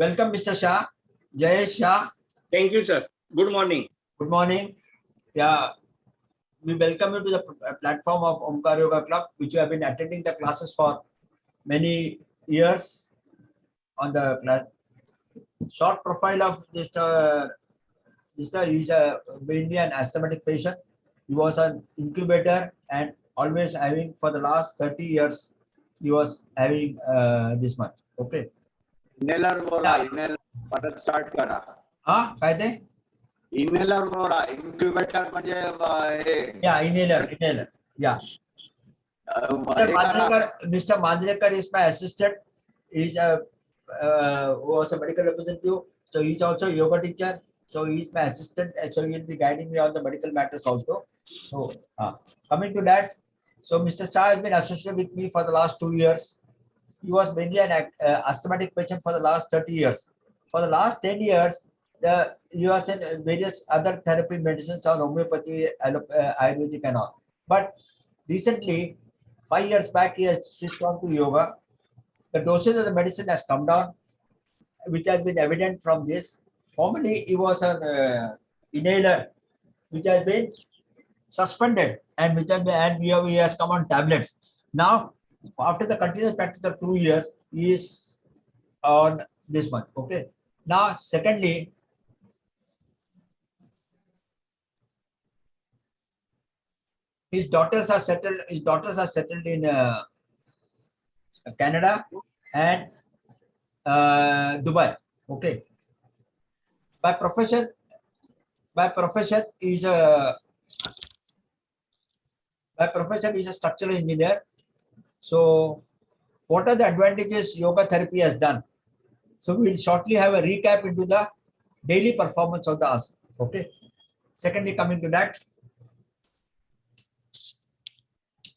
Welcome, Mr. Shah. Jayesh Shah. Thank you, sir. Good morning. Good morning. Yeah, we welcome you to the platform of Omkar Yoga Club, which you have been attending the classes for many years. On the class, short profile of Mr. is mainly an asthmatic patient. He was an incubator and always having for the last 30 years, he was having this much. Okay. Inhaler बोला inhaler परत start करा काय ते inhaler बोला incubator म्हणजे हे या inhaler या Mr. Manjrekar is my assistant. He's was a medical representative, so he's also a yoga teacher. So he's my assistant, and so he'll be guiding me on the medical matters also. So coming to that, so Mr. Shah has been associated with me for the last 2 years. He was mainly an asthmatic patient for the last 30 years. For the last 10 years, he was in various other therapy medicines on homeopathy, Ayurvedic and all. But recently, 5 years back, he has switched on to yoga. The dosage of the medicine has come down, which has been evident from this. Formerly, he was an inhaler, which has been suspended, and which has been, he has come on tablets. Now, after the continuous practice of 2 years, he is on this one. Okay. Now, secondly, his daughters are settled. His daughters are settled in Canada and Dubai. Okay. By profession is a structural engineer. So, what are the advantages yoga therapy has done? So, we will shortly have a recap into the daily performance of the asana. Okay. Secondly, coming to that,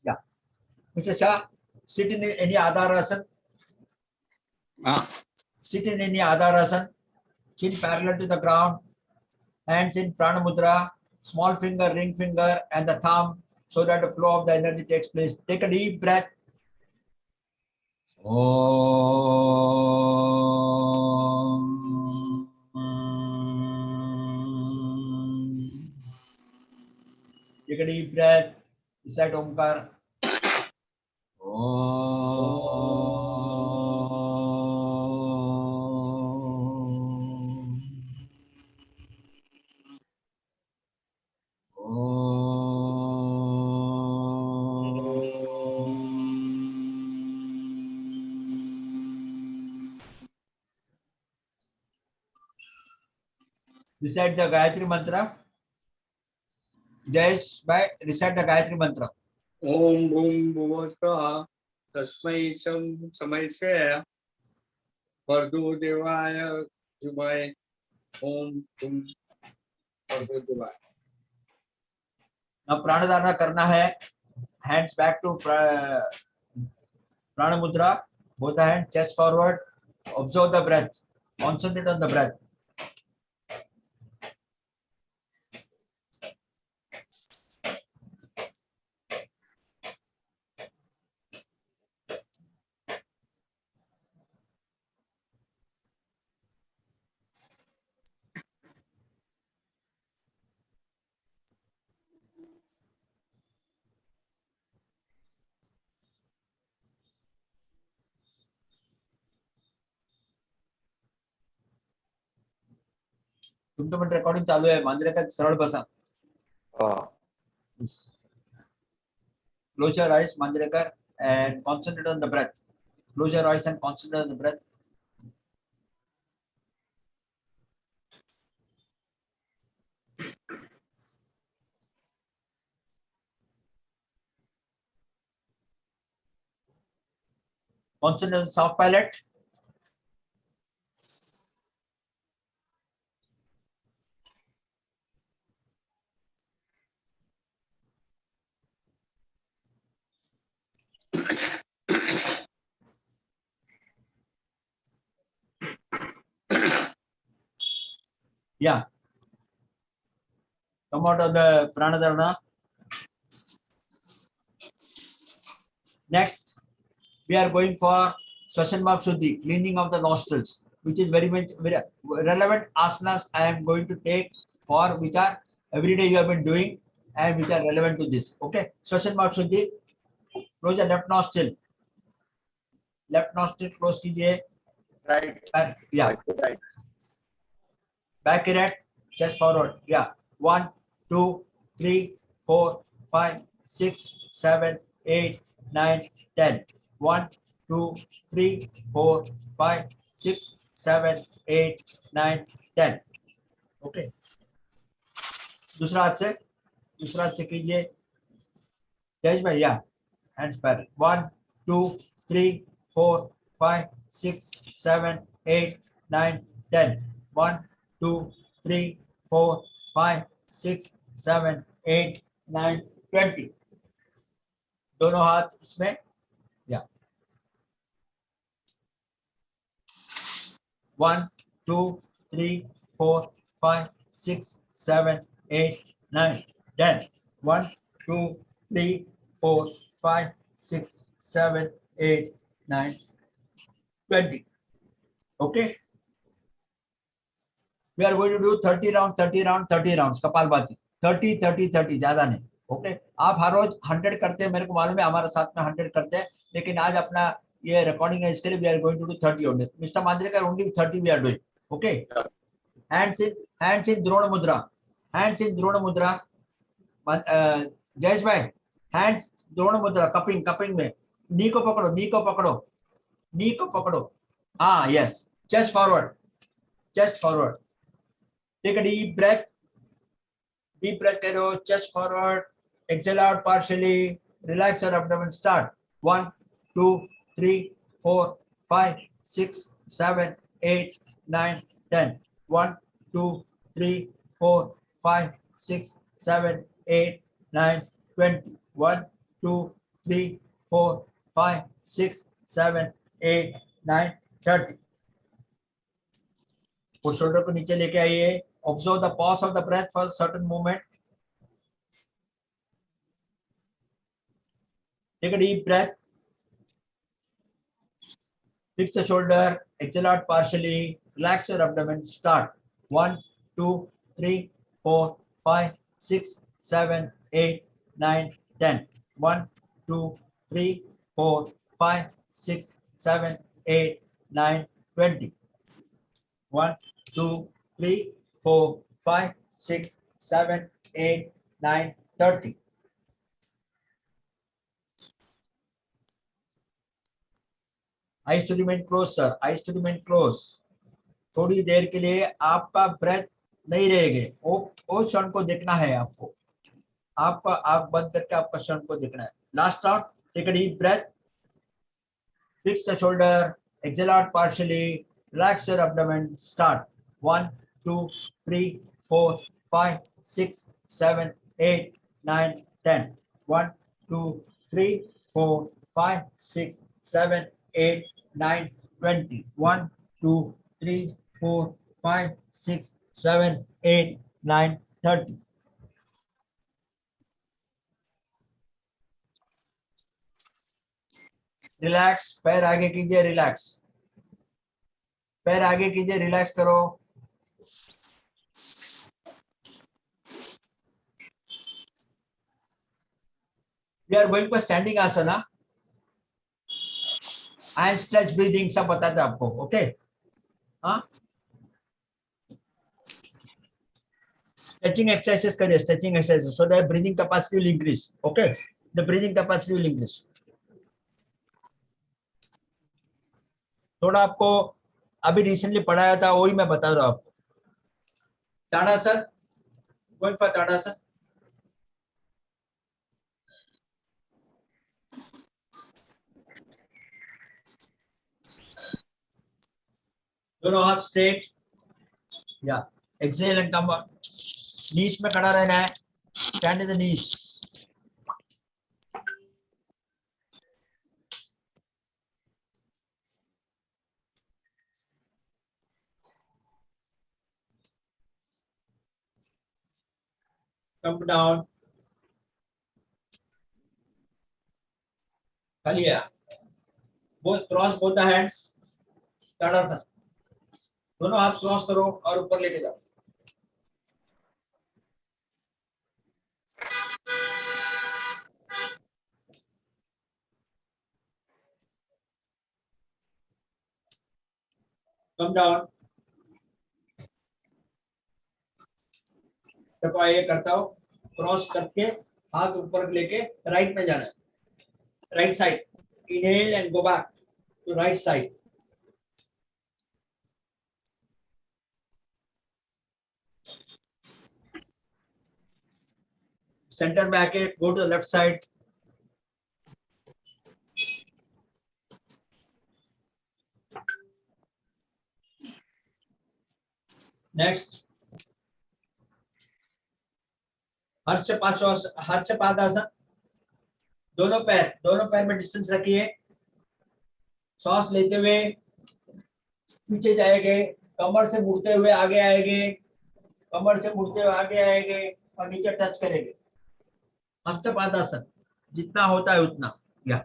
yeah, Mr. Shah, sit in any Adharasana. Sit in any Adharasana. Chin parallel to the ground. Hands in Prana Mudra. Small finger, ring finger, and the thumb, so that the flow of the energy takes place. Take a deep breath. Take a deep breath. Recite Omkar. Recite the Gayatri Mantra. Jayesh, by recite the Gayatri Mantra. Om Bhum Bhuvasvaha Tasmai Samay Shreya Vardu Devaya Jumay Om Bhum Vardu Devaya. Now Pranadhana karna hai. Hands back to Prana Mudra. Both hands, chest forward. Observe the breath. Concentrate on the breath. तुमचं पण recording चालू आहे. मांजरेकर सरळ बसा. Close your eyes, Manjrekar, and concentrate on the breath. Close your eyes and concentrate on the breath. Concentrate on the soft palate. Yeah. Come out of the Pranadharana. Next, we are going for Swashanmap Shuddhi, cleaning of the nostrils. which is very much very relevant asanas I am going to take for which are every day you have been doing and which are relevant to this. Okay, question mark Shuddhi. Close the left nostril. Left nostril close कीजिए. Right. Yeah. Right. Back erect, chest forward. Yeah. 1, 2, 3, 4, 5, 6, 7, 8, 9, 10. 1, 2, 3, 4, 5, 6, 7, 8, 9, 10. Okay. दूसरा हाथ से कीजिए. तेज भाई, या hands parallel. 1, 2, 3, 4, 5, 6, 7, 8, 9, 10. 1, 2, 3, 4, 5, 6, 7, 8, 9, 20. दोनों हाथ इसमें. या 1, 2, 3, 4, 5, 6, 7, 8, 9, 10. 1, 2, 3, 4, 5, 6, 7, 8, 9, 20. Okay. We are going to do 30 rounds, 30 rounds, 30 rounds. Kapalbhati 30, 30, 30 ज्यादा नहीं. ओके, आप हर रोज 100 करते हैं, मेरे को मालूम है, हमारे साथ में 100 करते हैं, लेकिन आज अपना ये रिकॉर्डिंग है, इसके लिए we are going to do 30 only. Mr. Manjrekar, only 30 we are doing. Okay. Hands in Drona Mudra. Hands in Drona Mudra. Jayesh भाई, hands Drona Mudra. कपिंग में नी को पकड़ो. हाँ, yes. Chest forward. Take a deep breath. करो. Chest forward. Exhale out partially. Relax your abdomen. Start. 1, 2, 3, 4, 5, 6, 7, 8, 9, 10. 1, 2, 3, 4, 5, 6, 7, 8, 9, 20. 1, 2, 3, 4, 5, 6, 7, 8, 9, 30. और shoulder को नीचे लेके आइए. Observe the pause of the breath for a certain moment. Take a deep breath. Fix the shoulder. Exhale out partially. Relax your abdomen. Start. 1, 2, 3, 4, 5, 6, 7, 8, 9, 10. 1, 2, 3, 4, 5, 6, 7, 8, 9, 20. 1, 2, 3, 4, 5, 6, 7, 8, 9, 30. Eyes to remain closed, sir. Eyes to remain closed. थोड़ी देर के लिए आपका breath नहीं रहेगा. वो क्षण को देखना है आपको. आपका आंख बंद करके आपका क्षण को देखना है. Last round. Take a deep breath. Fix the shoulder. Exhale out partially. Relax your abdomen. Start. 1, 2, 3, 4, 5, 6, 7, 8, 9, 10. 1, 2, 3, 4, 5, 6, 7, 8, 9, 20. 1, 2, 3, 4, 5, 6, 7, 8, 9, 30. Relax. पैर आगे कीजिए. रिलैक्स. पैर आगे कीजिए. रिलैक्स करो. We are going for standing asana and stretch breathing. सब बताते हैं आपको. ओके. हाँ, stretching exercises करिए. Stretching exercises so that breathing capacity will increase. Okay, the breathing capacity will increase. थोड़ा आपको अभी रिसेंटली पढ़ाया था, वही मैं बता रहा हूँ आपको. ताड़ासन. गोइंग फॉर ताड़ासन. दोनों हाथ स्ट्रेट. या एक्सेल एंड कम. नीज में खड़ा रहना है. Stand in the knees. Come down. Kaliya. Both cross both the hands. Tadasana. दोनों हाथ क्रॉस करो और ऊपर लेके जाओ। Come down. देखो ये करता हूँ, क्रॉस करके हाथ ऊपर लेके राइट में जाना है, right side. Inhale and go back to right side. Centre में आके go to the left side. Next हर्षपादासन। दोनों पैर में डिस्टेंस रखिए। सांस लेते हुए पीछे जाएंगे, कमर से मुड़ते हुए आगे आएंगे, कमर से मुड़ते हुए आगे आएंगे और नीचे टच करेंगे। हस्तपादासन जितना होता है उतना। या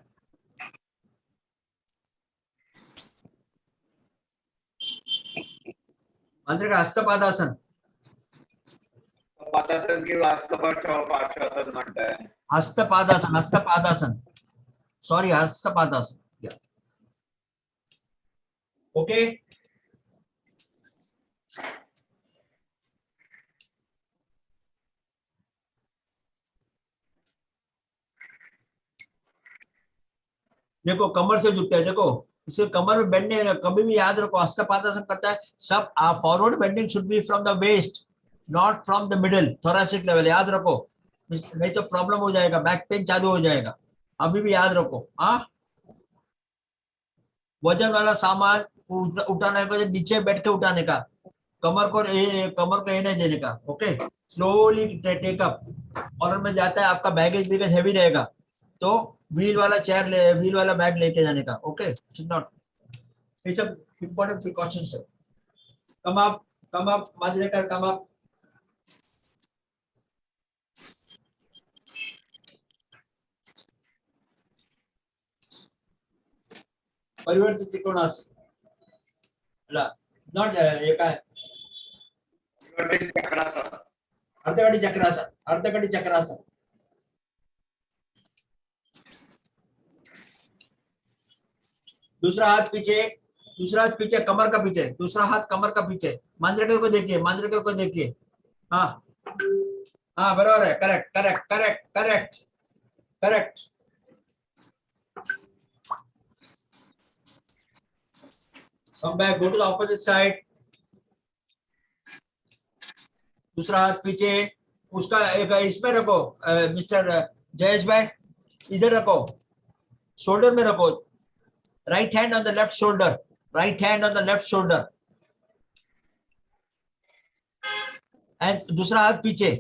अंदर का हस्तपादासन। पादासन किंवा पार्श्वासन म्हणताय. हस्तपादासन सॉरी, हस्तपादासन। या ओके। देखो कमर से झुकते हैं, देखो इसे कमर में बेंड नहीं, कभी भी याद रखो हस्तपादासन करता है सब forward bending should be from the waist, not from the middle thoracic level. याद रखो, नहीं तो प्रॉब्लम हो जाएगा, बैक पेन चालू हो जाएगा। अभी भी याद रखो। हाँ, वजन वाला सामान उठाने को नीचे बैठ के उठाने का, कमर को ये नहीं देने का। Okay, slowly take up. और में जाता है आपका बैगेज बिगेज हैवी रहेगा तो व्हील वाला बैग लेके जाने का। ओके, नॉट, ये सब इंपॉर्टेंट प्रिकॉशंस है। Come up Majrekar, come up. परिवर्तित त्रिकोणासन, नॉट ये काय चक्रासन. अर्धकटी चक्रासन, अर्धकटी चक्रासन। दूसरा हाथ पीछे कमर का पीछे, दूसरा हाथ कमर का पीछे। मांजरेकर को देखिए, मांजरेकर को देखिए। हाँ हाँ, बराबर है। Correct correct correct correct correct. Come back, go to the opposite side. दूसरा हाथ पीछे, उसका एक इसमें रखो। मिस्टर जयेश भाई, इधर रखो, शोल्डर में रखो। Right hand on the left shoulder, right hand on the left shoulder and दूसरा हाथ पीछे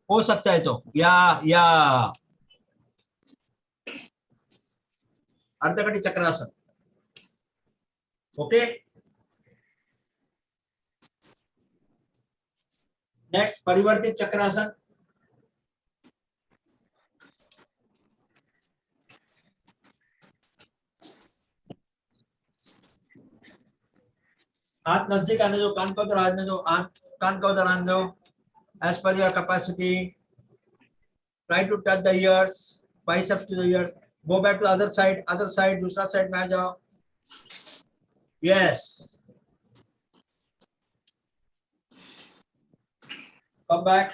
हो सकता है तो। या अर्धकटी चक्रासन। ओके, नेक्स्ट परिवर्तित चक्रासन। हाथ नजदीक आने दो, कान का उधर आने दो, कान का उधर आने दो। As per your capacity, try to touch the ears, biceps to the ears. Go back to other side, दूसरा साइड में आ जाओ। Yes, come back.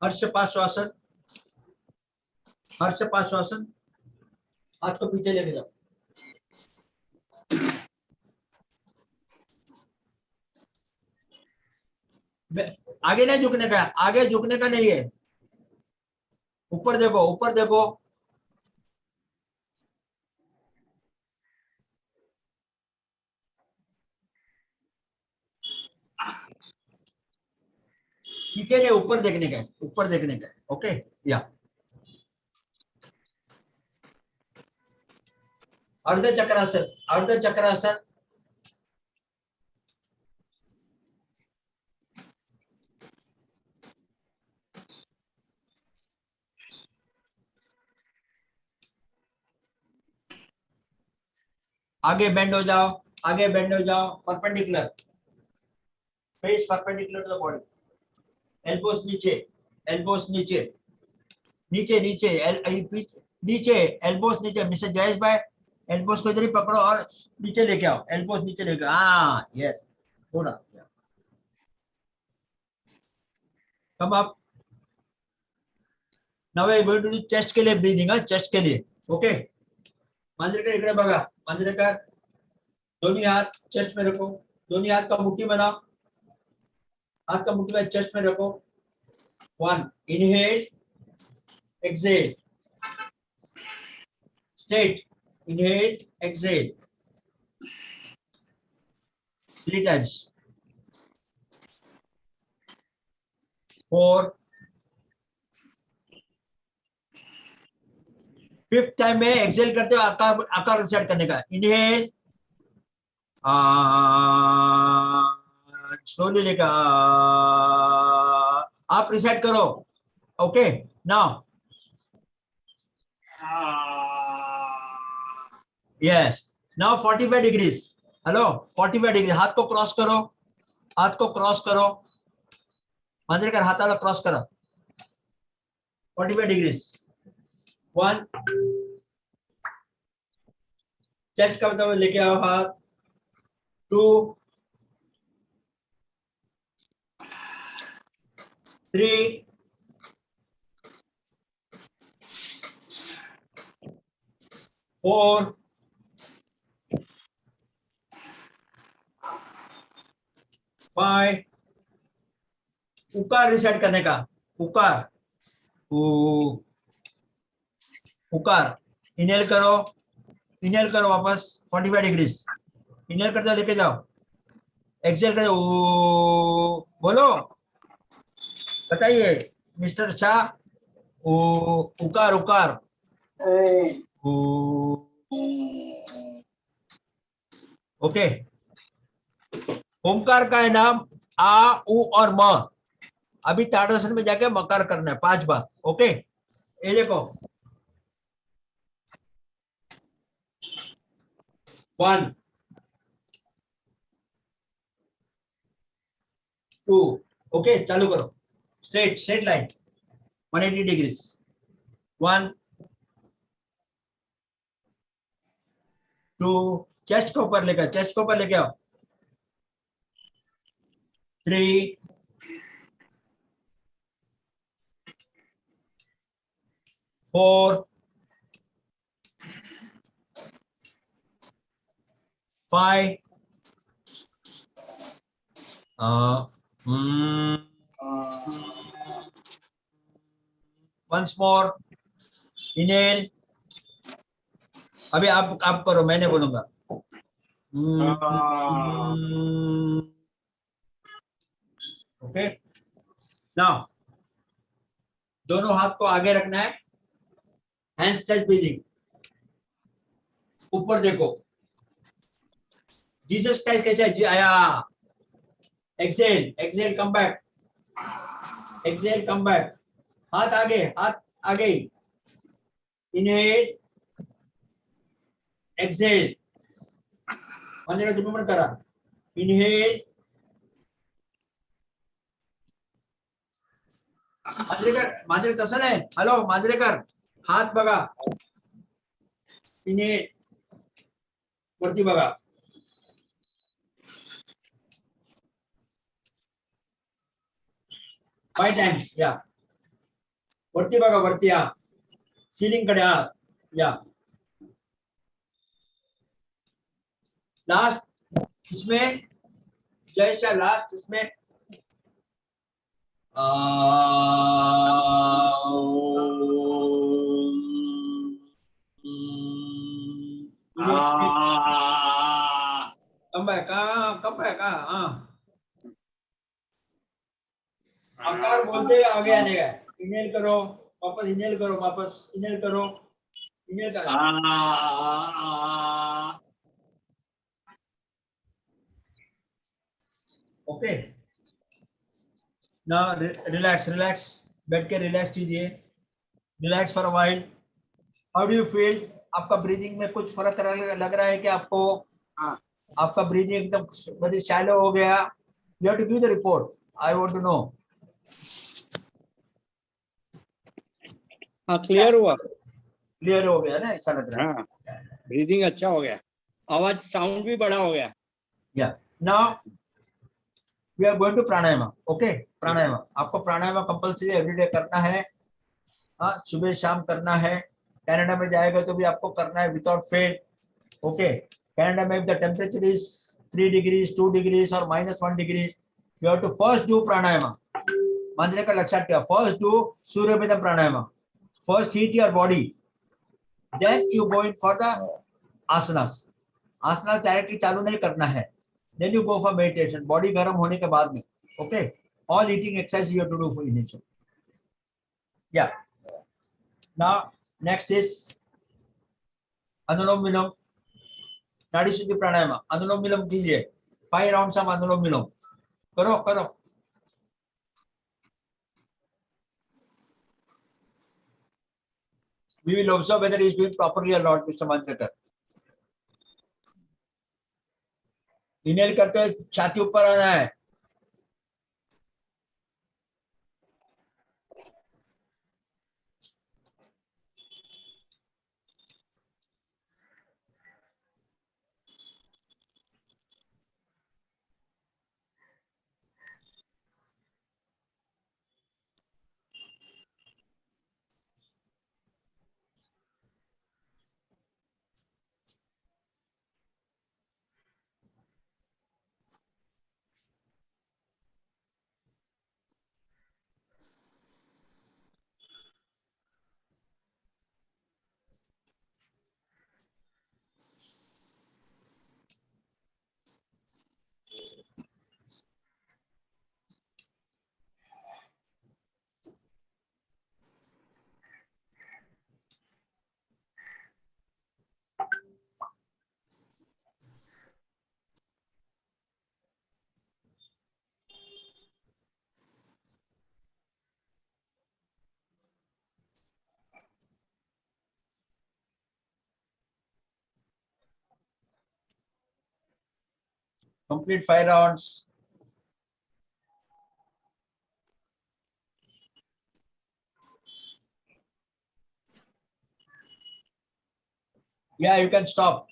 हर्षपाश्वासन, हर्षपाश्वासन। हाथ को पीछे लेके जाओ। आगे नहीं झुकने का, आगे झुकने का नहीं है। ऊपर देखो, ऊपर देखो। पीछे नहीं, ऊपर देखने का है, ऊपर देखने का है। ओके, या अर्ध चक्रासन, अर्ध चक्रासन। आगे बेंड हो जाओ, आगे बेंड हो जाओ, perpendicular, face perpendicular to the body, elbows नीचे, एल्बोस नीचे, नीचे नीचे नीचे, एल्बोस नीचे। मिस्टर जयेश भाई एल्बोस को इधर ही पकड़ो और नीचे लेके आओ, एल्बोस नीचे लेके आओ। हाँ यस, थोड़ा come up. Now we are going to do chest के लिए ब्रीदिंग, चेस्ट के लिए। ओके, मांजरेकर इकडे बघा, मांजरेकर दोनों हाथ चेस्ट में रखो, दोनों हाथ का मुट्ठी बनाओ, हाथ का मुट्ठी में चेस्ट में रखो। 1 inhale, exhale, straight, inhale, exhale, 3 times, 4, 5th time में एक्सेल करते हो, आकार आकार सेट करने का। इनहेल, स्लोली लेकर आप रिसेट करो। Okay, now yes, now 45 degrees. Hello, 45 degree, हाथ को क्रॉस करो, हाथ को क्रॉस करो, मांजरेकर हाथ वाला क्रॉस करो, 45 डिग्रीज। 1, चेस्ट का मतलब लेके आओ हाथ। 2, 3, 4, 5, उकार रिसेट करने का, उकार, उकार, इनहेल करो, इनहेल करो वापस 45 डिग्रीज, इनहेल करते हो लेके जाओ, एक्सेल करो, बोलो, बताइए मिस्टर शाह, उकार उकार, ओके। ओमकार का है नाम आ, उ और म। अभी ताड़ासन में जाके मकार करना है 5 बार। ओके, ये देखो, 1, 2, ओके, चालू करो, straight straight line 180 degrees. 1, 2, chest को ऊपर लेकर, चेस्ट को ऊपर लेके आओ। 3, 4, 5, once more, inhale, अभी आप करो, मैंने बोलूंगा। ओके, नाउ दोनों हाथ को आगे रखना है, हैंड्स टच ब्रीदिंग, ऊपर देखो, जीसस टाइप कैसे है आया। Exhale, exhale, come back, exhale, come back, हाथ आगे, हाथ आगे, इनहेल, एक्सेल, मांजरेकर तुम्ही करा, इनहेल, मांजरेकर तसं नाही, हॅलो मांजरेकर, हात बघा, इनहेल, वरती बघा, 5 टाइम्स, या वरती बघा, वरती या सीलिंग कडे, या लास्ट इसमें, जैसा लास्ट इसमें कम बैक, कम बैक, आकार बोलते आगे आने का, इनहेल करो, वापस इनहेल करो, वापस इनहेल करो, इनहेल करो, ओके। नाउ रिलैक्स, रिलैक्स, बैठ के रिलैक्स कीजिए, relax for a while. How do you feel? आपका ब्रीदिंग में कुछ फर्क लग रहा है कि आपको? हाँ। आपका ब्रीदिंग एकदम वेरी शैलो हो गया? You have to give the report, I want to know. हाँ, क्लियर हुआ। क्लियर हो गया ना, ऐसा लग रहा है। हाँ, ब्रीदिंग अच्छा हो गया, आवाज साउंड भी बड़ा हो गया। या now we are going to pranayama. Okay, pranayama आपको प्राणायाम कंपल्सरी एवरीडे करना है। हाँ, सुबह शाम करना है। कनाडा में जाएगा तो भी आपको करना है विदाउट फेल। ओके, कनाडा में the temperature is 3 degrees 2 degrees और -1 degrees, you have to first do pranayama. मानने का लक्षात ठेवा, फर्स्ट डू सूर्यपेदम pranayama, first heat your body, then you go in for the asanas. Asana directly चालू नहीं करना है, then you go for meditation body गर्म होने के बाद में। Okay, all eating exercise you have to do for initial. या नाउ नेक्स्ट इज अनुलोम विलोम, नाड़ी शुद्धि प्राणायाम। अनुलोम विलोम कीजिए, 5 राउंड्स ऑफ अनुलोम विलोम करो करो। We will observe whether he is doing properly or not, Mr. Manjrekar. Inhale करते हुए छाती ऊपर आना है। Complete 5 rounds. Yeah, you can stop.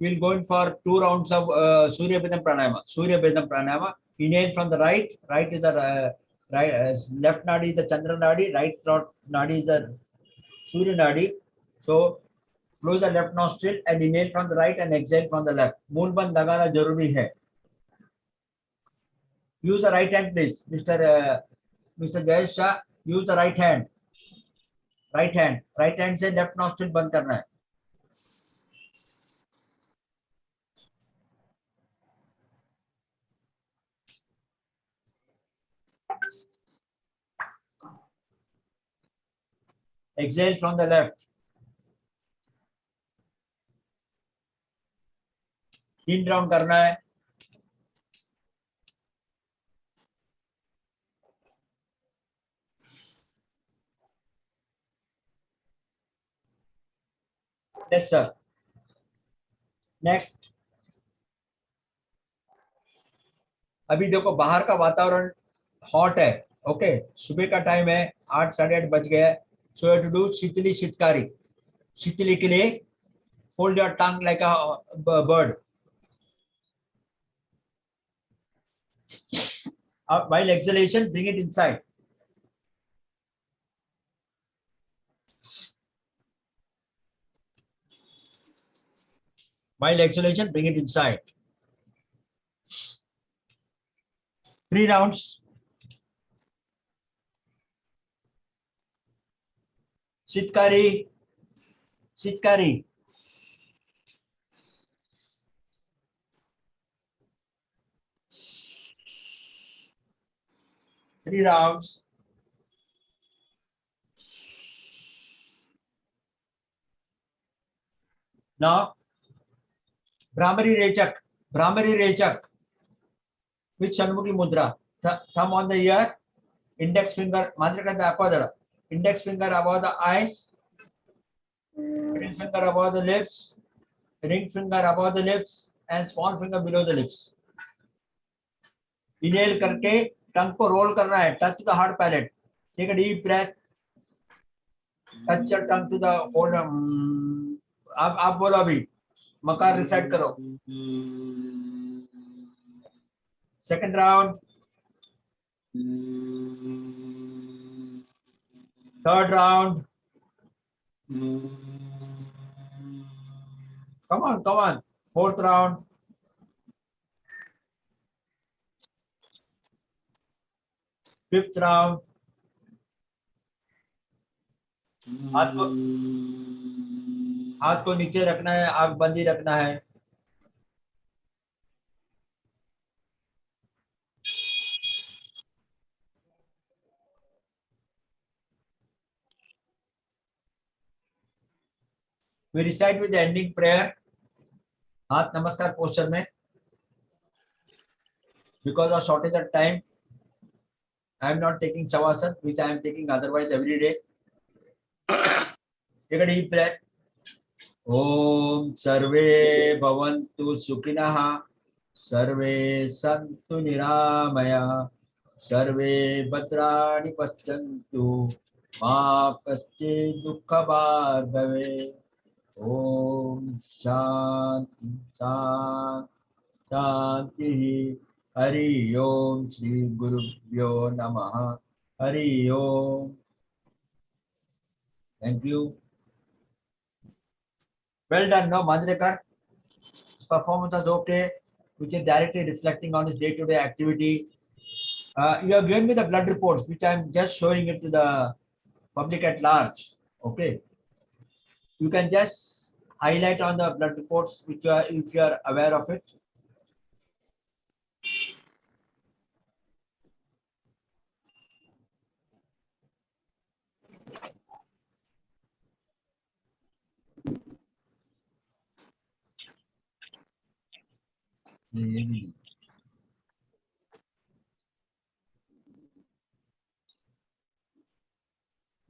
We'll go in for 2 rounds of Surya Bedam Pranayama. Surya Bedam Pranayama. Inhale from the right. Right is the left nadi is the Chandra nadi. Right nadi is the Surya nadi. So close the left nostril and inhale from the right and exhale from the left. Moon band लगाना जरूरी है. Use the right hand, please, Mr. Jayesh Shah. Use the right hand. Right hand से left nostril बंद करना है. Exhale from the left. 3 round करना है. Yes sir. Next. अभी देखो बाहर का वातावरण हॉट है. ओके, सुबह का टाइम है, 8 साढ़े 8 बज गए. सो यू टू डू शीतली शीतकारी. शीतली के लिए fold your tongue like a bird. While exhalation, bring it inside. While exhalation, bring it inside. 3 rounds. Shitkari. Shitkari. Three rounds. Now, Brahmari Rechak. Brahmari Rechak. With Shanmukhi Mudra. Thumb on the ear, index finger, Manjrekar दाखवा जरा. Index finger above the eyes, middle finger above the lips, ring finger above the lips, and small finger below the lips. Inhale करके टंग को role करना है. Touch the hard palate. Take a deep breath. Touch your tongue to the hold. आप बोलो अभी. मकार recite करो. Second round. Third round. Come on, come on. Fourth round. Fifth round. हाथ को नीचे रखना है, आंख बंदी रखना है. We recite with the ending prayer. हाथ नमस्कार पोस्चर में. Because of shortage of time, I am not taking Shavasana, which I am taking otherwise every day. Take a deep breath. Om Sarve Bhavantu Sukhinah, Sarve Santu Niramaya, Sarve Bhadrani Pashyantu, Ma Kaschid Dukkha Bhag Bhave. Om Shanti Shanti Shanti. Hari Om Shri Gurubhyo Namaha. Hari Om. Thank you. Well done, no, Mandrekar. Performance was okay, which is directly reflecting on his day-to-day activity. You have given me the blood reports, which I am just showing it to the public at large. Okay. You can just highlight on the blood reports, which are, if you are aware of it.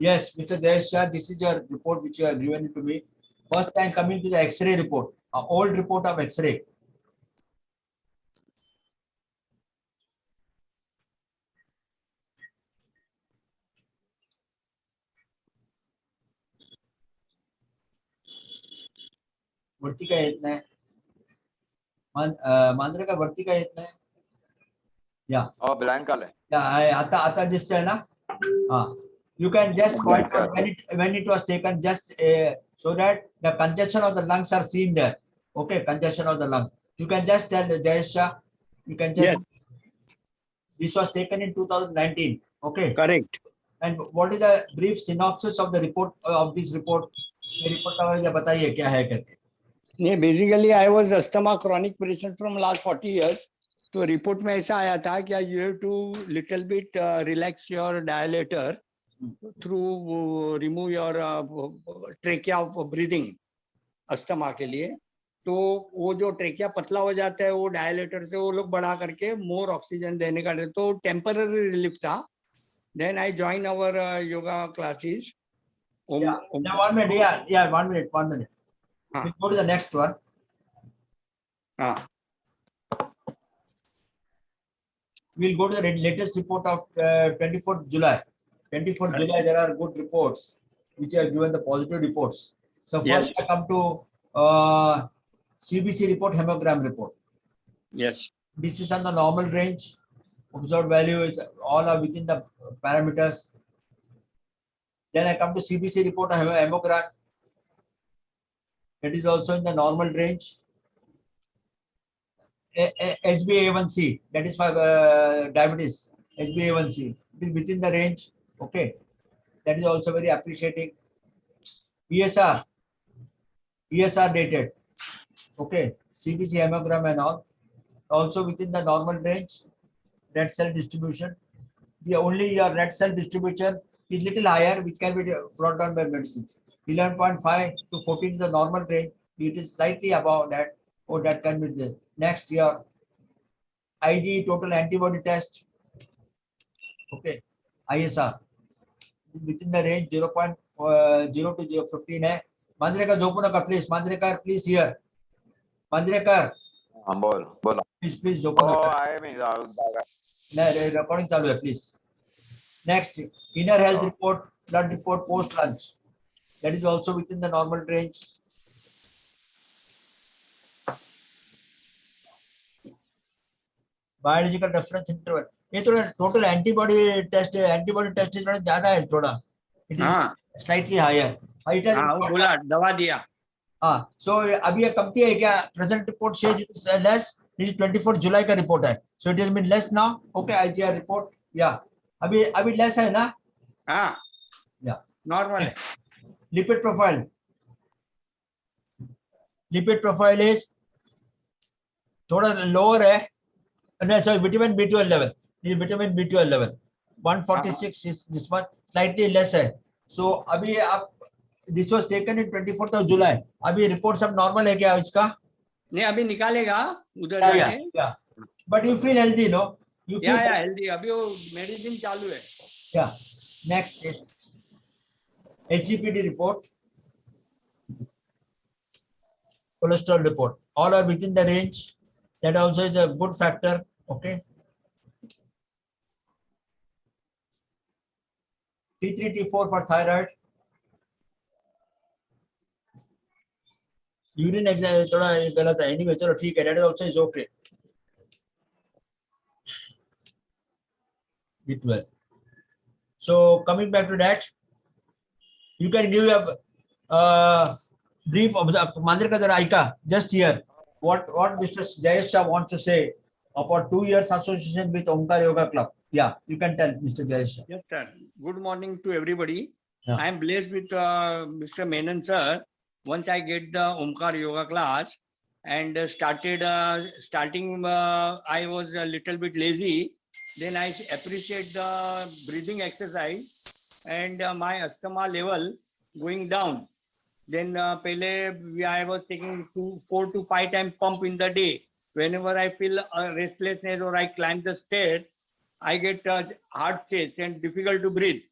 Yes, Mr. Jayesh Shah, this is your report which you have given it to me. First time coming to the X-ray report, an old report of X-ray. वरती काय येत नाही. मांजरेकर वरती काय येत नाही. या blank आले. आता दिसतंय है ना. You can just point out when it was taken, just so that the congestion of the lungs are seen there. Okay, congestion of the lung. You can just tell Jayesh Shah. You can just. Yes. This was taken in 2019. Okay. Correct. And what is the brief synopsis of the report of this report? report का बताइए क्या है करके. नहीं, basically I was asthma chronic patient from last 40 years. तो report में ऐसा आया था कि you have to little bit relax your dilator through remove your trachea of breathing asthma के लिए. तो वो जो ट्रेकिया पतला हो जाता है वो डायलेटर से वो लोग बढ़ा करके मोर ऑक्सीजन देने का. तो टेम्पररी रिलीफ था. Then I join our yoga classes. One minute, yeah, 1 minute. We'll go to the next one. We'll go to the latest report of 24th July. 24th July, there are good reports which are given the positive reports. So first I come to CBC report, hemogram report. Yes. This is on the normal range. Observed value is all are within the parameters. Then I come to CBC report, hemogram. It is also in the normal range. HbA1c, that is for diabetes. HbA1c, it is within the range. Okay, that is also very appreciating. ESR dated. Okay, CBC hemogram and all, also within the normal range. Red cell distribution. The only your red cell distribution is little higher, which can be brought down by medicines. 11.5 to 14 is the normal range. It is slightly above that. Oh, that can be there. Next year, IgE total antibody test. Okay, ISR. within the range 0.0 to 0.15 है. मांजरेकर झोपू नका please. Manjrekar please here. Manjrekar बोल बोलो. Please झोपू हो नका. आहे मी जागा. नाही रेकॉर्डिंग चालू आहे please. Next inner health report, blood report post lunch, that is also within the normal range. Biological reference interval, ये थोड़ा टोटल एंटीबॉडी टेस्ट इस थोड़ा ज्यादा है थोड़ा. It हाँ is slightly higher. It has हाँ वो बोला दवा दिया. हाँ. So अभी ये कमती है क्या? Present report says it is less. It is 24 जुलाई का रिपोर्ट है. So it has been less now. Okay, IGR report. Yeah. अभी less है ना? हाँ Yeah. नॉर्मल है. Lipid profile. Lipid profile is थोड़ा lower है. No, sorry, vitamin B12 level. This is vitamin B12 level. 146 is this one, slightly less है. So अभी आप this was taken in 24th of July. अभी report सब normal है क्या इसका? नहीं अभी निकालेगा उधर जाके. Yeah. But you feel healthy, no? You feel या हेल्दी. अभी वो मेडिसिन चालू है. yeah. Next is HGPD report, cholesterol report. All are within the range. That also is a good factor. Okay. T3, T4 for thyroid. Urine exam थोड़ा गलत है. Anyway, चलो ठीक है. That is also is okay. B12. So coming back to that, you can give a brief of the Mandirkar Aika just here. What Mr. Jayesh Shah wants to say about 2 years association with Omkar Yoga Club. Yeah, you can tell Mr. Jayesh Shah. Yes, sir. Good morning to everybody. Yeah. I am blessed with Mr. Menon sir. Once I get the Omkar Yoga class and starting I was a little bit lazy. Then I appreciate the breathing exercise and my asthma level going down. Then I was taking 4 to 5 times pump in the day. Whenever I feel restlessness or I climb the stairs, I get hard chest and difficult to breathe.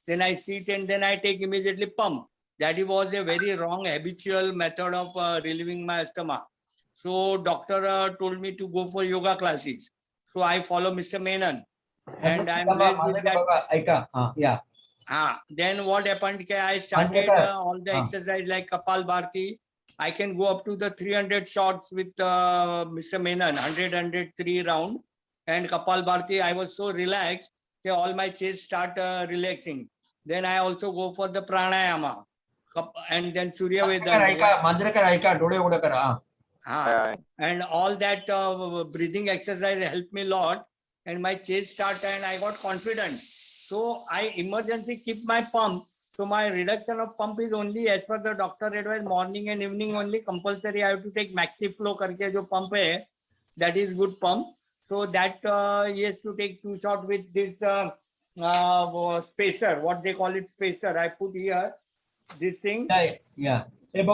Then I sit and then I take immediately pump. That was a very wrong habitual method of relieving my asthma. So doctor told me to go for yoga classes. So I follow Mr. Menon. And I'm blessed with that. Yeah. Then what happened? I started all the exercise like Kapal Bharti. I can go up to the 300 shots with Mr. Menon, 100, 103 round. And Kapal Bharti, I was so relaxed that all my chest start relaxing. Then I also go for the pranayama. And then Surya Vedana. And all that breathing exercise helped me a lot. And my chest started and I got confident. So I emergency keep my pump. So my reduction of pump is only as per the doctor advice, morning and evening only compulsory. I have to take Maxi Flow karke jo pump hai, that is good pump. So that he has to take 2 shots with this spacer, what they call it spacer. I put here this thing. Yeah. And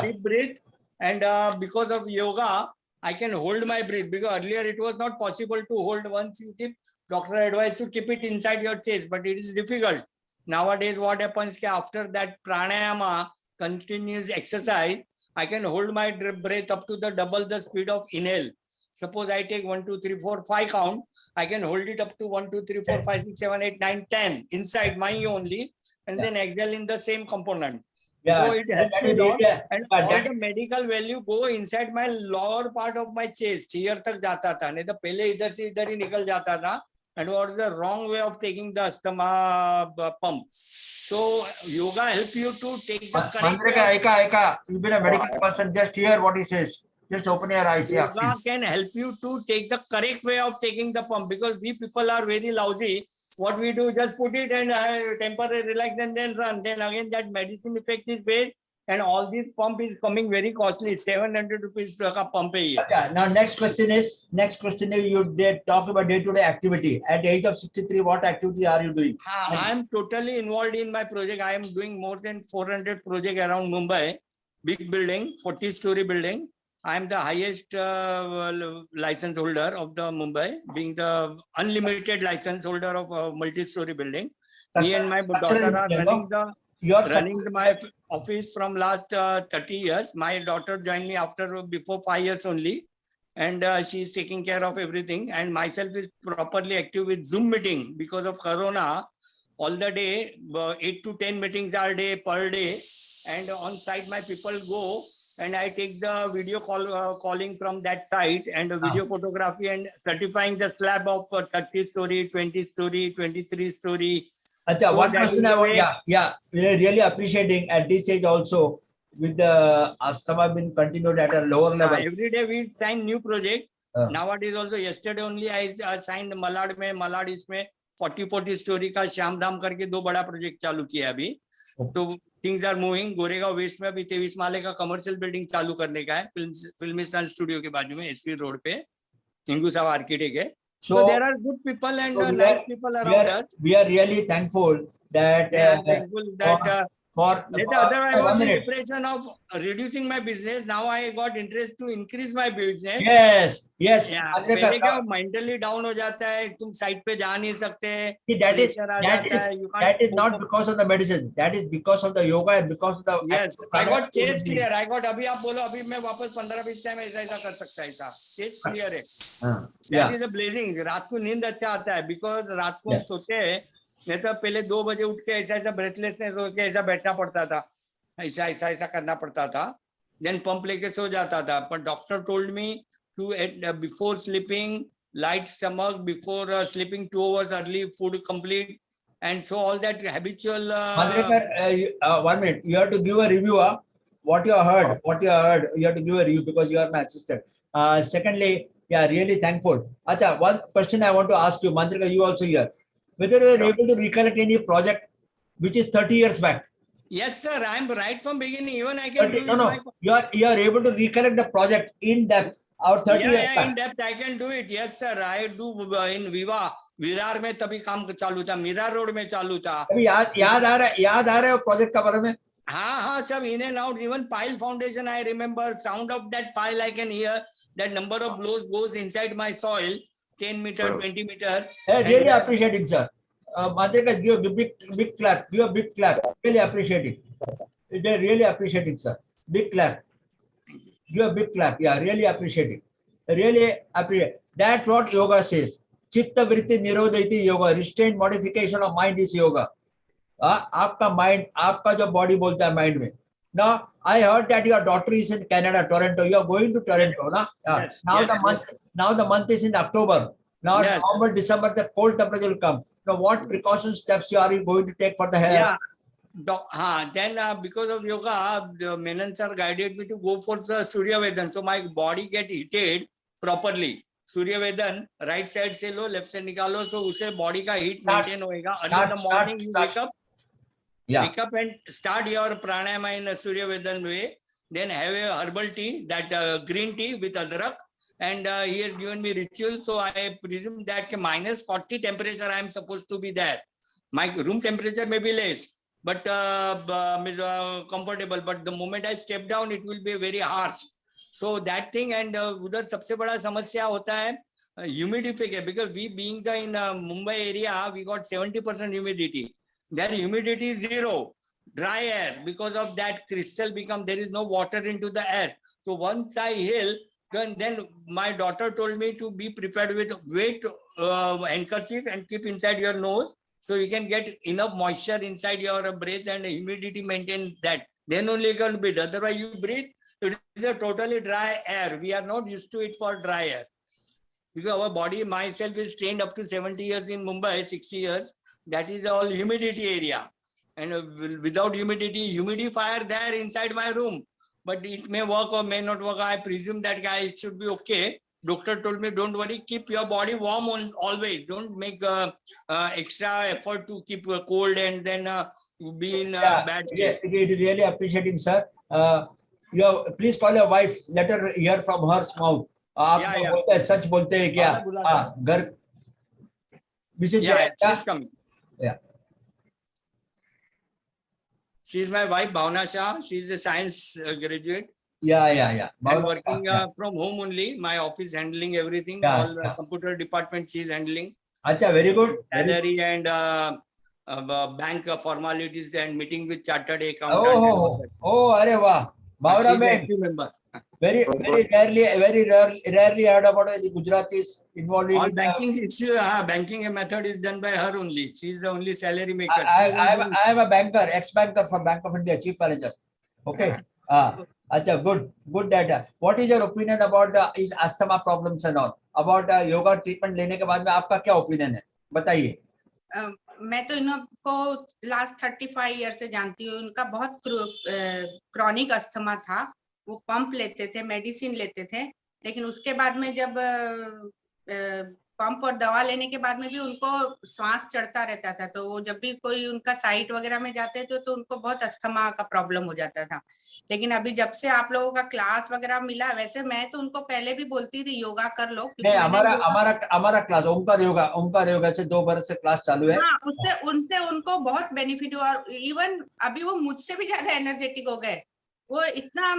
deep breath. And because of yoga, I can hold my breath because earlier it was not possible to hold. Once you keep doctor advice to keep it inside your chest, but it is difficult. Nowadays, what happens after that pranayama, continuous exercise, I can hold my breath up to the double the speed of inhale. Suppose I take 1, 2, 3, 4, 5 count, I can hold it up to 1, 2, 3, 4, 5, 6, 7, 8, 9, 10 inside my only, and then exhale in the same component. Yeah. So it helps me lot, and all the medical value go inside my lower part of my chest. Here tak jata tha, nahi to pehle idhar se idhar hi nikal jata tha. And what is the wrong way of taking the asthma pump? So yoga help you to take the correct. Aika. You've been a medical person. Just hear what he says. Just open your eyes. Yoga can help you to take the correct way of taking the pump because we people are very lousy. What we do, just put it and temporarily relax and then run. Then again that medicine effect is bad and all this pump is coming very costly. 700 rupees ka pump hai. Okay. Now next question is you talk about day-to-day activity. At the age of 63, what activity are you doing? I am totally involved in my project. I am doing more than 400 projects around Mumbai. Big building, 40-story building. I am the highest license holder of the Mumbai, being the unlimited license holder of a multi-story building. Me and my daughter are running my office from last 30 years. My daughter joined me before 5 years only, and she is taking care of everything. And myself is properly active with Zoom meeting because of Corona. All the day, 8 to 10 meetings are per day, and on site my people go. And I take the video calling from that site and video photography and certifying the slab of 30 story, 20 story, 23 story. Acha, So one that question is I the want, way- we are really appreciating at this stage also with the Astama being continued at a lower level. every day we sign new project. Uh. Nowadays also yesterday only I signed Malad में Malad इसमें 40 story का श्याम धाम करके 2 बड़ा project चालू किया अभी. तो things are moving. Goregaon west में अभी 23 माले का कमर्शियल बिल्डिंग चालू करने का है फिल्मिस्तान स्टूडियो के बाजू में एसपी रोड पे. हिंगू साहब आर्किटेक्ट है. So there are good people and nice people around us. We are really thankful that thankful that otherwise I was in minute. depression of reducing my business. Now I got interest to increase my business. Yes. पहले क्या mentally down हो जाता है, तुम site पे जा नहीं सकते. That is not because of the medicine. That is because of the yoga and because of the. Yes, I got chest clear. I got अभी आप बोलो अभी मैं वापस 15-20 टाइम ऐसा कर सकता है ऐसा. Chest clear है. That is a blessing. रात को नींद अच्छा आता है because रात को हम सोते हैं. नहीं तो पहले 2 बजे उठ के ऐसा ब्रेथलेसनेस हो के ऐसा बैठना पड़ता था, ऐसा करना पड़ता था. देन पंप लेके सो जाता था. पर doctor told me to before sleeping light stomach, before sleeping 2 hours early, food complete, and so all that habitual. 1 minute, you have to give a review. What you heard, you have to give a review because you are my assistant. Secondly, really thankful. Acha, one question I want to ask you, Mantrika, you also here. Whether you are able to recollect any project which is 30 years back. Yes, sir. I am right from beginning. Even I can. You are able to recollect the project in depth. Our 30 years back. In depth I can do it. Yes, sir. I do in Virar में तभी काम चालू था. Meera road में चालू था. अभी याद आ रहा है प्रोजेक्ट का बारे में. हाँ सब in and out. Even pile foundation I remember. Sound of that pile I can hear. That number of blows goes inside my soil. 10 meter, 20 meter. Really appreciate it, sir. Madhika, give a big clap. Give a big clap. Really appreciate it. They really appreciate it, sir. Big clap. Give a big clap. Yeah, really appreciate it. Really appreciate. That's what yoga says. Chitta vritti nirodha iti yoga. Restraint modification of mind is yoga. आपका mind, आपका जो body बोलता है mind में. Now I heard that your daughter is in Canada, Toronto. You are going to Toronto, na? Yes, now the month is in October. Now November, December, the cold temperature will come. Now what precaution steps are you going to take for the hair? Then because of yoga, the Menon sir guided me to go for the Surya Vedan. So my body get heated properly. Surya Vedan, right side से लो, left side निकालो, so उसे body का heat maintain होएगा. Early in the morning you wake up and start your pranayama in a Surya Vedan way. Then have a herbal tea, that green tea with adrak. And he has given me ritual, so I presume that -40 temperature I am supposed to be there. My room temperature may be less, but comfortable. But the moment I step down, it will be very harsh. So that thing, and उधर सबसे बड़ा समस्या होता है humidification, because we being the in Mumbai area, we got 70% humidity. There humidity is 0, dry air. Because of that, crystal there is no water into the air. So once I heal, then my daughter told me to be prepared with wet handkerchief and keep inside your nose, so you can get enough moisture inside your breath and humidity maintain that. Then only you can breathe. Otherwise you breathe, it is a totally dry air. We are not used to it for dry air. Because our body, myself is trained up to 70 years in Mumbai, 60 years. That is all humidity area. And without humidity, humidifier there inside my room. But it may work or may not work. I presume that it should be okay. Doctor told me, don't worry, keep your body warm always. Don't make extra effort to keep cold and then be in bad shape. It is really appreciating, sir. Please call your wife. Let her hear from her mouth. सच बोलते हैं क्या? घर. She's coming. Yeah. She is my wife, Bhavna Shah. She is a science graduate. yeah. I'm बहुत working अच्छा, from home only. My office handling everything. yeah, All yeah. computer department she is handling. अच्छा, very good, very good. Salary and bank formalities and meeting with chartered accountant and all Oh, that. oh, अरे वाह, She Bhavra is an ma'am, active member. very rarely heard about the Gujaratis involved All in. banking issue, banking method is done by her only. She is the only salary maker. I am a banker, ex-banker from Bank of India, chief manager. Okay. अच्छा, good data. What is your opinion about the is asthma problems and all? About yoga treatment लेने के बाद में आपका क्या opinion है? बताइए. मैं तो इनको लास्ट 35 ईयर से जानती हूँ. उनका बहुत क्रॉनिक अस्थमा था. वो पंप लेते थे, मेडिसिन लेते थे, लेकिन उसके बाद में जब पंप और दवा लेने के बाद में भी उनको श्वास चढ़ता रहता था. तो वो जब भी कोई उनका साइट वगैरह में जाते थे तो उनको बहुत अस्थमा का प्रॉब्लम हो जाता था. लेकिन अभी जब से आप लोगों का क्लास वगैरह मिला, वैसे मैं तो उनको पहले भी बोलती थी योगा कर लो, नहीं, हमारा क्लास ओमकार योगा से 2 बरस से क्लास चालू है. हाँ, उनसे उनको बहुत बेनिफिट हुआ. और इवन अभी वो मुझसे भी ज्यादा एनर्जेटिक हो गए. वो इतना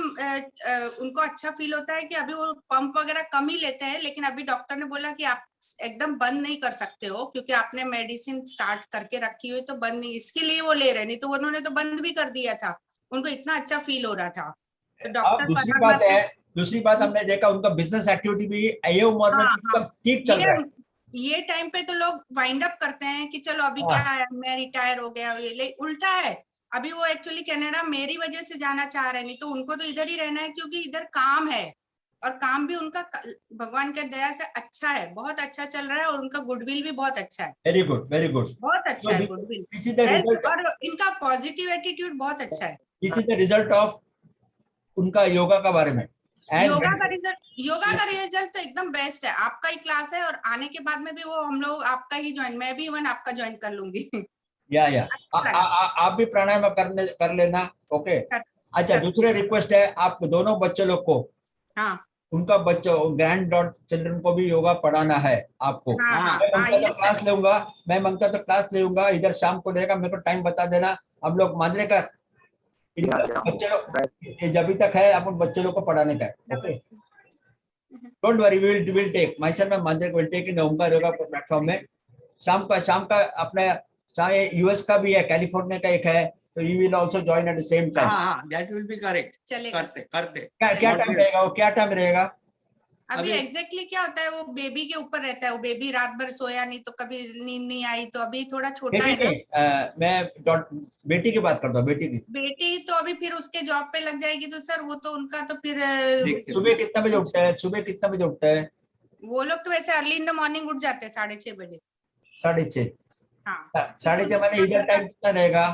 उनको अच्छा फील होता है कि अभी वो पंप वगैरह कम ही लेते हैं. लेकिन अभी डॉक्टर ने बोला कि आप एकदम बंद नहीं कर सकते हो, क्योंकि आपने मेडिसिन स्टार्ट करके रखी हुई, तो बंद नहीं, इसके लिए वो ले रहे, नहीं तो उन्होंने तो बंद भी कर दिया था. उनको इतना अच्छा फील हो रहा था. तो डॉक्टर दूसरी बात हमने देखा, उनका बिजनेस एक्टिविटी भी ये उम्र में ठीक चल रहा है. ये टाइम पे तो लोग वाइंड अप करते हैं कि चलो अभी क्या है, मैं रिटायर हो गया. ये उल्टा है. अभी वो एक्चुअली कनाडा मेरी वजह से जाना चाह रहे हैं, नहीं तो उनको तो इधर ही रहना है, क्योंकि इधर काम है और काम भी उनका भगवान के दया से अच्छा है, बहुत अच्छा चल रहा है. और उनका गुडविल भी बहुत अच्छा है. वेरी गुड, बहुत अच्छा है गुडविल. और इनका पॉजिटिव एटीट्यूड बहुत अच्छा है. This is the result of उनका योगा का बारे में. योगा का रिजल्ट तो एकदम बेस्ट है. आपका ही क्लास है और आने के बाद में भी वो हम लोग आपका ही ज्वाइन, मैं भी इवन आपका ज्वाइन कर लूंगी. या आप भी प्राणायाम कर लेना. ओके. अच्छा, दूसरे रिक्वेस्ट है, आप दोनों बच्चे लोग को, हाँ, उनका बच्चों ग्रैंड डॉट चिल्ड्रन को भी योगा पढ़ाना है आपको. मैं मंगता तो क्लास लूंगा इधर शाम को रहेगा. मेरे को टाइम बता देना. हम लोग मांजरेकर बच्चे लोग जब तक है अपन बच्चे लोग को पढ़ाने का है. Okay, don't worry, we will take myself में Manjrekar will take in Omkar yoga platform में. शाम का अपने चाहे यूएस का भी है, कैलिफोर्निया का एक है, तो you will also join at the same time. हां, दैट विल बी करेक्ट. करते क्या टाइम रहेगा वो, क्या टाइम रहेगा अभी एग्जैक्टली क्या होता है, वो बेबी के ऊपर रहता है. वो बेबी रात भर सोया नहीं तो कभी नींद नहीं आई, तो अभी थोड़ा छोटा है ना. मैं बेटी की बात करता हूँ. बेटी तो अभी फिर उसके जॉब पे लग जाएगी, तो सर वो तो उनका तो फिर सुबह कितना बजे उठता है? वो लोग तो वैसे अर्ली इन द मॉर्निंग उठ जाते हैं 6:30 बजे. 6:30. हाँ, 6:30 मैंने इधर टाइम कितना रहेगा?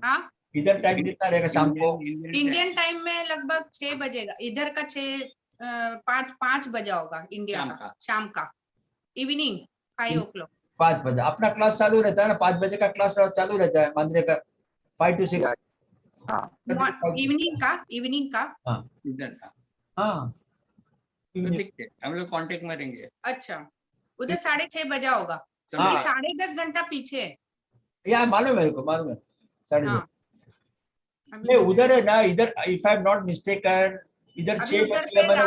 हाँ, इधर टाइम कितना रहेगा शाम को? इंडियन टाइम में लगभग 6 बजेगा. इधर का 5 बजा होगा इंडिया का शाम का. Evening 5 o'clock. 5 बजे अपना क्लास चालू रहता है ना. 5 बजे का क्लास चालू रहता है मांजरेकर 5 to 6. इवनिंग का इधर का. हाँ, हम लोग कांटेक्ट में रहेंगे. अच्छा, उधर 6:30 बजा होगा. 10.5 घंटा पीछे है. या मालूम है, मालूम है. 6:30 उधर है ना. इधर if I am not mistaken इधर 6 बजे मैंने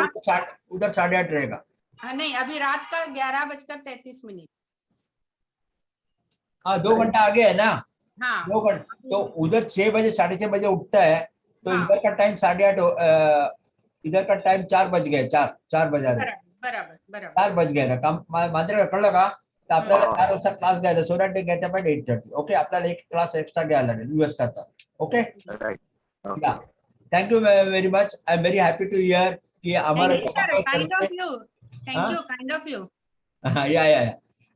उधर 8:30 रहेगा. हाँ, नहीं, अभी रात का 11:33. हाँ, 2 घंटा आगे है ना. हाँ, 2 घंटा. तो उधर 6 बजे 6:30 बजे उठता है, तो हाँ, इधर का टाइम 8:30. इधर का टाइम 4 बज गए. 4 बजा रहे. बराबर 4 बज गए ना. काम मांजरेकर कळलं का? तर आपल्याला 4 वाजता क्लास घ्यायला, so that they get up at 8:30. Okay, आपल्याला एक क्लास एक्स्ट्रा घ्यायला लागेल यूएस करता. Okay, thank you very much. I am very happy to hear कि हमारा काइंड ऑफ यू. या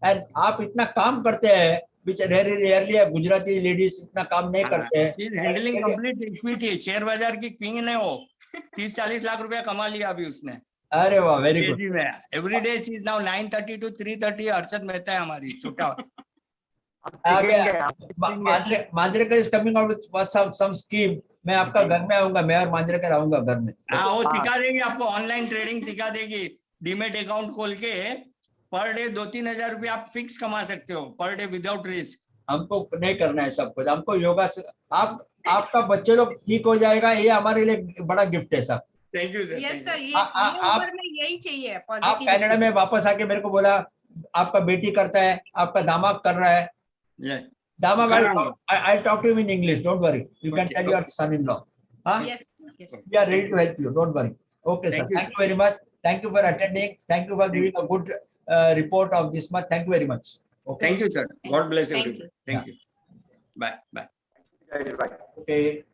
एंड आप इतना काम करते हैं, which rarely गुजराती लेडीज इतना काम नहीं करते हैं. Handling complete equity. शेयर बाजार की किंग ने वो 30-40 लाख रुपया कमा लिया अभी उसने. अरे वाह, very good. Every day she is now 9:30 to 3:30. Arshad Mehta है हमारी छोटा. Manjrekar is coming out with some scheme. मैं आपका घर में आऊंगा, मैं और मांजरेकर आऊंगा घर में. हाँ, वो सिखा देगी आपको. ऑनलाइन ट्रेडिंग सिखा देगी. डीमेट अकाउंट खोल के पर डे 2-3 हजार रुपये आप फिक्स कमा सकते हो पर डे विदाउट रिस्क. हमको नहीं करना है सब कुछ. हमको योगा से आपका बच्चे लोग ठीक हो जाएगा, ये हमारे लिए बड़ा गिफ्ट है सब. Thank you, sir. Yes sir, ये आप- उम्र में यही चाहिए आप पॉजिटिव। कनाडा में वापस आके मेरे को बोला आपका बेटी करता है, आपका दामाद कर रहा है। Yeah. Dama, Karanga. I'll talk to him in English. Don't worry. You can Okay, tell your son-in-law. Huh? Yes yes We are ready to help you. Don't worry. Okay, sir. Thank you. Thank you very much. Thank you for attending. Thank you for giving a good report of this month. Thank you very much. Okay. Thank you, sir. God bless Thank everybody. you. Thank you. Bye. Bye. Right. Okay.